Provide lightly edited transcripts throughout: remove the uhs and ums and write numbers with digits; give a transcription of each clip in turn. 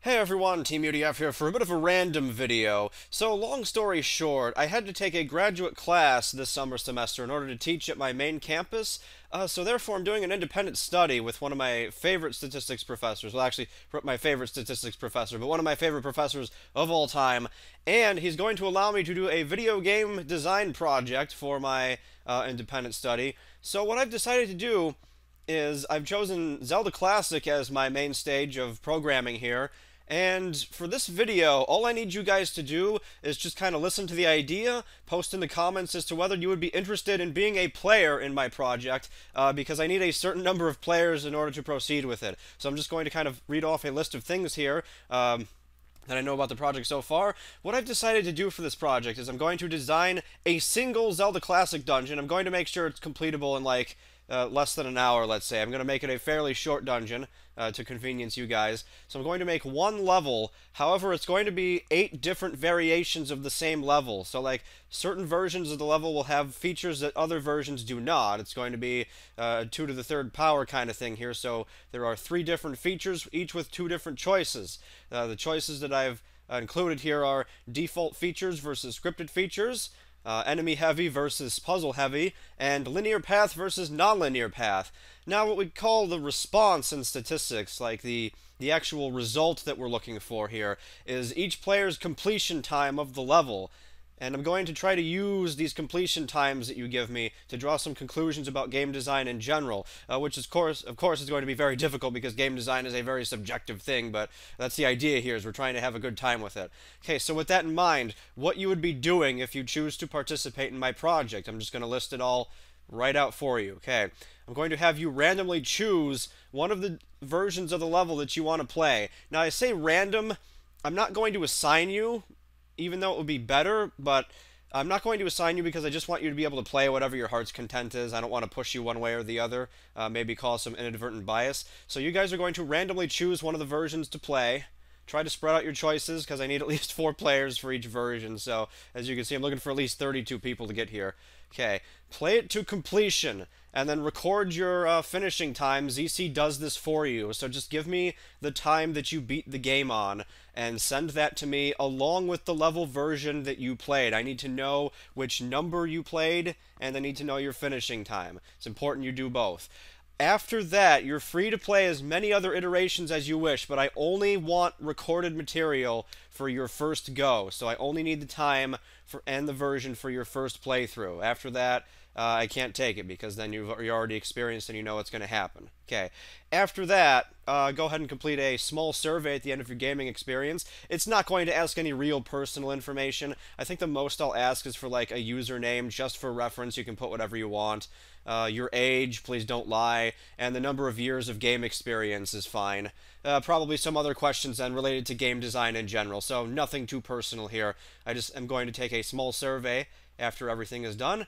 Hey everyone, Teamudf here for a bit of a random video. So, long story short, I had to take a graduate class this summer semester in order to teach at my main campus, so therefore I'm doing an independent study with one of my favorite statistics professors. Well, actually, my favorite statistics professor, but one of my favorite professors of all time, and he's going to allow me to do a video game design project for my independent study. So what I've decided to do is I've chosen Zelda Classic as my main stage of programming here. And for this video, all I need you guys to do is just kind of listen to the idea, post in the comments as to whether you would be interested in being a player in my project, because I need a certain number of players in order to proceed with it. So I'm just going to kind of read off a list of things here. That I know about the project so far. What I've decided to do for this project is I'm going to design a single Zelda Classic dungeon. I'm going to make sure it's completable in like less than an hour, let's say. I'm going to make it a fairly short dungeon to convenience you guys. So I'm going to make one level. However, it's going to be 8 different variations of the same level. So like certain versions of the level will have features that other versions do not. It's going to be 2 to the 3rd power kind of thing here. So there are 3 different features, each with 2 different choices. The choices that I've included here are default features versus scripted features, enemy heavy versus puzzle heavy, and linear path versus nonlinear path. Now, what we call the response in statistics, like the actual result that we're looking for here, is each player's completion time of the level. And I'm going to try to use these completion times that you give me to draw some conclusions about game design in general, which of course is going to be very difficult because game design is a very subjective thing, but that's the idea here, is we're trying to have a good time with it. Okay, so with that in mind, what you would be doing if you choose to participate in my project, I'm just going to list it all right out for you. Okay, I'm going to have you randomly choose one of the versions of the level that you want to play. Now, I say random, I'm not going to assign you, even though it would be better, but I'm not going to assign you because I just want you to be able to play whatever your heart's content is. I don't want to push you one way or the other, maybe cause some inadvertent bias. So you guys are going to randomly choose one of the versions to play. Try to spread out your choices, because I need at least 4 players for each version. So, as you can see, I'm looking for at least 32 people to get here. Okay, play it to completion, and then record your finishing time. ZC does this for you, so just give me the time that you beat the game on, and send that to me along with the level version that you played. I need to know which number you played, and I need to know your finishing time. It's important you do both. After that, you're free to play as many other iterations as you wish, but I only want recorded material for your first go. So I only need the time and the version for your first playthrough. After that, I can't take it, because then you're already experienced and you know what's going to happen. Okay. After that, go ahead and complete a small survey at the end of your gaming experience. It's not going to ask any real personal information. I think the most I'll ask is for like a username, just for reference. You can put whatever you want. Your age, please don't lie, and the number of years of game experience is fine. Probably some other questions then related to game design in general, so nothing too personal here. I just am going to take a small survey after everything is done.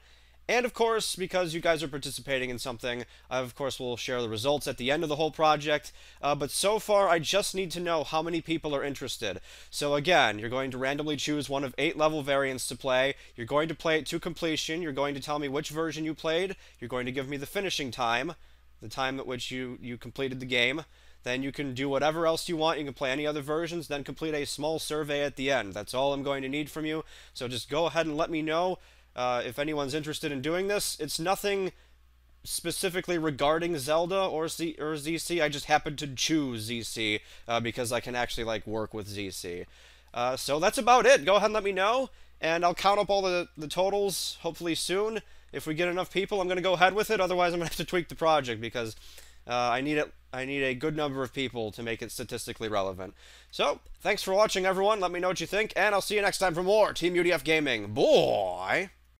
And of course, because you guys are participating in something, I of course will share the results at the end of the whole project. But so far, I just need to know how many people are interested. So again, you're going to randomly choose one of 8 level variants to play. You're going to play it to completion. You're going to tell me which version you played. You're going to give me the finishing time, the time at which you completed the game. Then you can do whatever else you want. You can play any other versions, then complete a small survey at the end. That's all I'm going to need from you. So just go ahead and let me know. If anyone's interested in doing this. It's nothing specifically regarding Zelda or ZC. I just happened to choose ZC because I can actually like work with ZC. So that's about it. Go ahead and let me know, and I'll count up all the totals hopefully soon. If we get enough people, I'm going to go ahead with it. Otherwise, I'm going to have to tweak the project, because I need a good number of people to make it statistically relevant. So, thanks for watching, everyone. Let me know what you think, and I'll see you next time for more Team UDF Gaming. Boy!